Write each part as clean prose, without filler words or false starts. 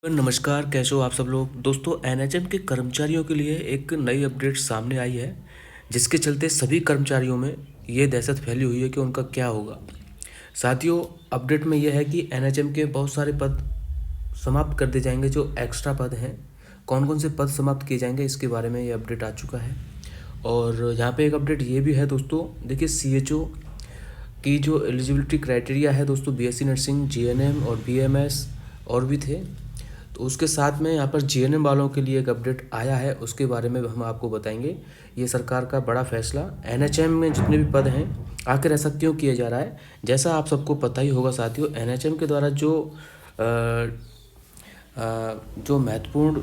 नमस्कार, कैसे हो आप सब लोग। दोस्तों, एनएचएम के कर्मचारियों के लिए एक नई अपडेट सामने आई है, जिसके चलते सभी कर्मचारियों में ये दहशत फैली हुई है कि उनका क्या होगा। साथियों, अपडेट में यह है कि एनएचएम के बहुत सारे पद समाप्त कर दिए जाएंगे। जो एक्स्ट्रा पद हैं, कौन कौन से पद समाप्त किए जाएंगे, इसके बारे में ये अपडेट आ चुका है। और यहाँ पे एक अपडेट ये भी है दोस्तों, देखिए सीएचओ की जो एलिजिबिलिटी क्राइटेरिया है दोस्तों, बीएससी नर्सिंग, जीएनएम और बीएमएस और भी थे। तो उसके साथ में यहाँ पर जीएनएम वालों के लिए एक अपडेट आया है, उसके बारे में हम आपको बताएंगे। ये सरकार का बड़ा फैसला, एनएचएम में जितने भी पद हैं आखिर ऐसा क्यों किया जा रहा है। जैसा आप सबको पता ही होगा साथियों, एनएचएम के द्वारा जो महत्वपूर्ण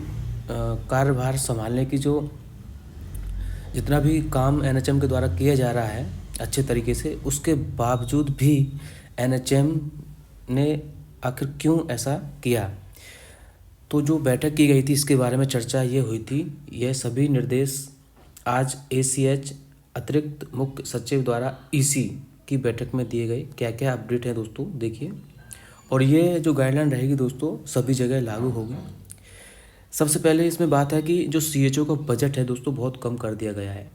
कार्यभार संभालने की जो जितना भी काम एनएचएम के द्वारा किया जा रहा है अच्छे तरीके से, उसके बावजूद भी एनएचएम ने आखिर क्यों ऐसा किया। तो जो बैठक की गई थी इसके बारे में चर्चा ये हुई थी। यह सभी निर्देश आज एसीएच अतिरिक्त मुख्य सचिव द्वारा ईसी की बैठक में दिए गए। क्या क्या अपडेट है दोस्तों देखिए, और ये जो गाइडलाइन रहेगी दोस्तों सभी जगह लागू होगी। सबसे पहले इसमें बात है कि जो सीएचओ का बजट है दोस्तों बहुत कम कर दिया गया है।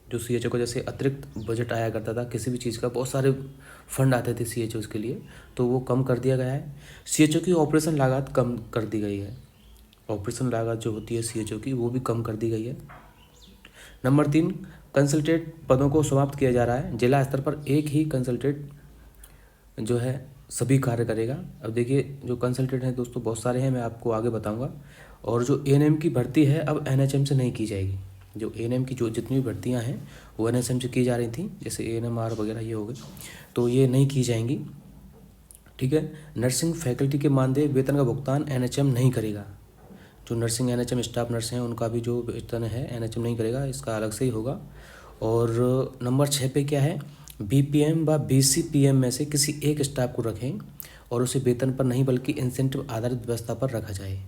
जो सीएचओ का जैसे अतिरिक्त बजट आया करता था किसी भी चीज़ का, बहुत सारे फंड आते थे सीएचओ के लिए, तो वो कम कर दिया गया है। सीएचओ की ऑपरेशन लागत कम कर दी गई है। ऑपरेशन लागत जो होती है सीएचओ की, वो भी कम कर दी गई है। नंबर 3, कंसल्टेंट पदों को समाप्त किया जा रहा है। जिला स्तर पर एक ही कंसल्टेंट जो है सभी कार्य करेगा। अब देखिए, जो कंसल्टेंट हैं दोस्तों बहुत सारे हैं, मैं आपको आगे बताऊंगा। और जो एएनएम की भर्ती है अब एनएचएम से नहीं की जाएगी। जो एएनएम की जो जितनी भी भर्तियां हैं वो एनएचएम से की जा रही थी, जैसे एएनएमआर वगैरह ये हो गए, तो ये नहीं की जाएंगी। ठीक है। नर्सिंग फैकल्टी के मानदेय वेतन का भुगतान एनएचएम नहीं करेगा। जो नर्सिंग एनएचएम स्टाफ नर्स हैं उनका भी जो वेतन है एनएचएम नहीं करेगा, इसका अलग से ही होगा। और नंबर 6 पे क्या है, बीपीएम व बीसीपीएम में से किसी एक स्टाफ को रखें और उसे वेतन पर नहीं बल्कि इंसेंटिव आधारित व्यवस्था पर रखा जाए।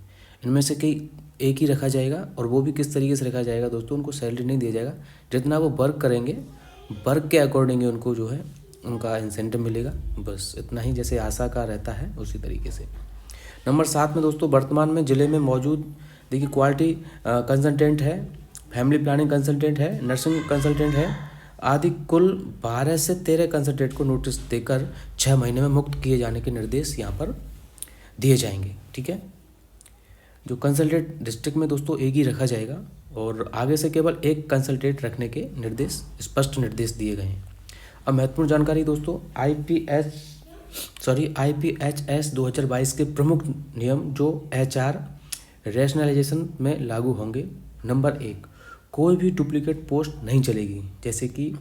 इनमें से कई एक ही रखा जाएगा, और वो भी किस तरीके से रखा जाएगा दोस्तों, उनको सैलरी नहीं दिया जाएगा। जितना वो वर्क करेंगे वर्क के अकॉर्डिंग उनको जो है उनका इंसेंटिव मिलेगा, बस इतना ही, जैसे आशा का रहता है उसी तरीके से। नंबर 7 में दोस्तों, वर्तमान में जिले में मौजूद देखिए क्वालिटी कंसल्टेंट है, फैमिली प्लानिंग कंसल्टेंट है, नर्सिंग कंसल्टेंट है आदि कुल 12 से 13 कंसल्टेंट को नोटिस देकर 6 महीने में मुक्त किए जाने के निर्देश यहाँ पर दिए जाएंगे। ठीक है। जो कंसल्टेंट डिस्ट्रिक्ट में दोस्तों एक ही रखा जाएगा, और आगे से केवल एक कंसल्टेंट रखने के निर्देश, स्पष्ट निर्देश दिए गए हैं। अब महत्वपूर्ण जानकारी दोस्तों, आईपीएचएस 2022 के प्रमुख नियम जो एचआर रैशनलाइजेशन में लागू होंगे। नंबर 1, कोई भी डुप्लीकेट पोस्ट नहीं चलेगी, जैसे कि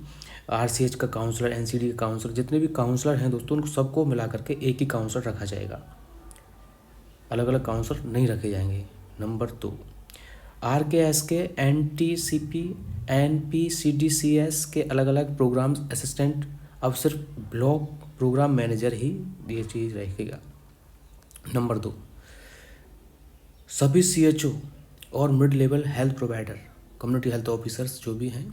आरसीएच का काउंसलर, एनसीडी का काउंसलर, जितने भी काउंसलर हैं दोस्तों उनको सबको मिला करके एक ही काउंसलर रखा जाएगा, अलग अलग काउंसलर नहीं रखे जाएंगे। नंबर 2, आरकेएसके, एनटीसीपी, एनपीसीडीसीएस के अलग अलग प्रोग्राम असिस्टेंट अब सिर्फ ब्लॉक प्रोग्राम मैनेजर ही ये चीज़ रहेगा। नंबर 2, सभी सीएचओ और mid level health provider, community health officers जो भी हैं,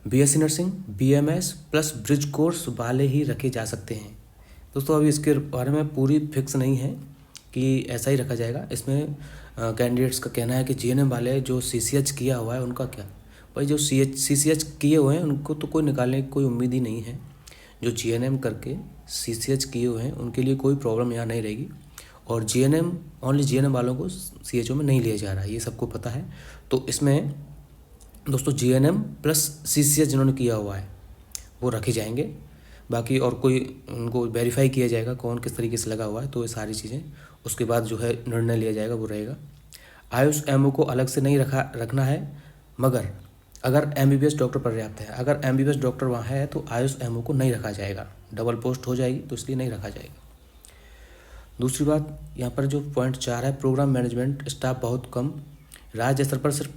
BSc nursing, BMS plus bridge course वाले ही रखे जा सकते हैं। दोस्तों अभी इसके बारे में पूरी फिक्स नहीं है कि ऐसा ही रखा जाएगा। इसमें कैंडिडेट्स का कहना है कि जीएनएम वाले जो सीसीएच किया हुआ है उनका क्या, भाई जो सीसीएच किए हुए हैं उनको तो कोई निकालने की कोई उम्मीद ही नहीं है। जो जीएनएम करके सीसीएच किए हुए हैं उनके लिए कोई प्रॉब्लम यहाँ नहीं रहेगी, और जीएनएम ओनली जीएनएम वालों को सीएचओ में नहीं लिया जा रहा है, ये सबको पता है। तो इसमें दोस्तों जीएनएम प्लस सीसीएच जिन्होंने किया हुआ है वो रखे जाएंगे, बाकी और कोई उनको वेरीफाई किया जाएगा कौन किस तरीके से लगा हुआ है, तो ये सारी चीज़ें उसके बाद जो है निर्णय लिया जाएगा वो रहेगा। आयुष एमओ को अलग से नहीं रखना है, मगर अगर एमबीबीएस डॉक्टर पर्याप्त है, अगर एमबीबीएस डॉक्टर वहाँ है तो आयुष एमओ को नहीं रखा जाएगा, डबल पोस्ट हो जाएगी तो इसलिए नहीं रखा जाएगा। दूसरी बात यहाँ पर जो पॉइंट 4 है, प्रोग्राम मैनेजमेंट स्टाफ बहुत कम, राज्य स्तर पर सिर्फ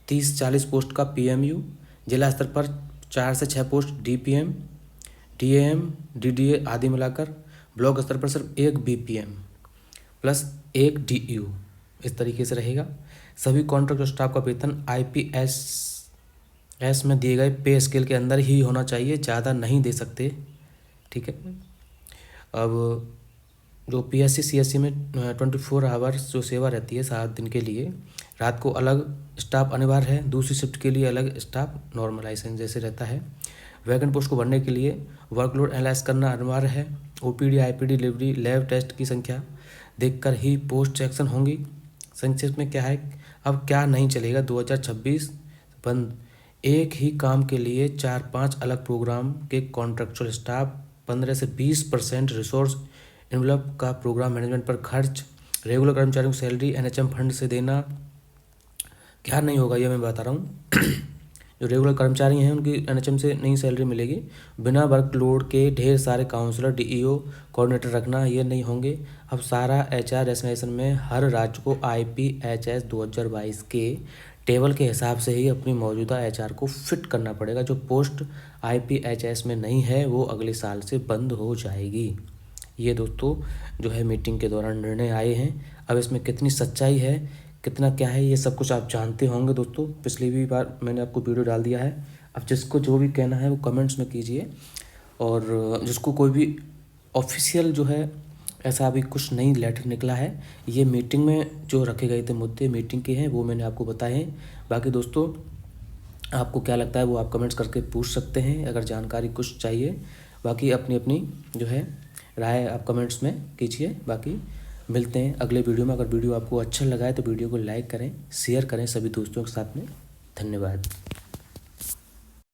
30-40 पोस्ट का पीएमयू, जिला स्तर पर 4 से 6 पोस्ट डीपीएम, डीएएम, डीडीए आदि मिलाकर, ब्लॉक स्तर पर सिर्फ 1 बीपीएम प्लस 1 डीयू, इस तरीके से रहेगा। सभी कॉन्ट्रैक्ट स्टाफ का वेतन आईपीएस में दिए गए पे स्केल के अंदर ही होना चाहिए, ज़्यादा नहीं दे सकते। ठीक है। अब जो पीएससी सीएससी में 24 आवर्स जो सेवा रहती है 7 दिन के लिए, रात को अलग स्टाफ अनिवार्य है, दूसरी शिफ्ट के लिए अलग स्टाफ नॉर्मलाइजेशन जैसे रहता है। वैकेंट पोस्ट को भरने के लिए वर्कलोड एनालाइज करना अनिवार्य है। OPD IPD delivery lab test की संख्या देखकर ही पोस्ट सेक्शन होंगी। संक्षिप्त में क्या है, अब क्या नहीं चलेगा 2026 बंद। एक ही काम के लिए 4-5 अलग प्रोग्राम के कॉन्ट्रेक्चुअल स्टाफ, 15 से 20% रिसोर्स इन्वेलप का प्रोग्राम मैनेजमेंट पर खर्च, रेगुलर कर्मचारियों को सैलरी एनएचएम फंड से देना। क्या नहीं होगा ये मैं बता रहा हूँ। जो रेगुलर कर्मचारी हैं उनकी एनएचएम से नई सैलरी मिलेगी। बिना वर्कलोड के ढेर सारे काउंसलर डीईओ कोऑर्डिनेटर रखना, ये नहीं होंगे। अब सारा एचआर डेस्टिनेशन में हर राज्य को आईपीएचएस 2022 के टेबल के हिसाब से ही अपनी मौजूदा एचआर को फिट करना पड़ेगा। जो पोस्ट आईपीएचएस में नहीं है वो अगले साल से बंद हो जाएगी। ये दोस्तों जो है मीटिंग के दौरान निर्णय आए हैं। अब इसमें कितनी सच्चाई है, कितना क्या है, ये सब कुछ आप जानते होंगे दोस्तों। पिछली भी बार मैंने आपको वीडियो डाल दिया है। अब जिसको जो भी कहना है वो कमेंट्स में कीजिए, और जिसको कोई भी ऑफिशियल जो है ऐसा अभी कुछ नई लेटर निकला है, ये मीटिंग में जो रखे गए थे मुद्दे मीटिंग के हैं वो मैंने आपको बताए हैं। बाकी दोस्तों आपको क्या लगता है वो आप कमेंट्स करके पूछ सकते हैं अगर जानकारी कुछ चाहिए। बाकी अपनी अपनी जो है राय आप कमेंट्स में कीजिए। बाकी मिलते हैं अगले वीडियो में। अगर वीडियो आपको अच्छा लगा है तो वीडियो को लाइक करें, शेयर करें सभी दोस्तों के साथ में। धन्यवाद।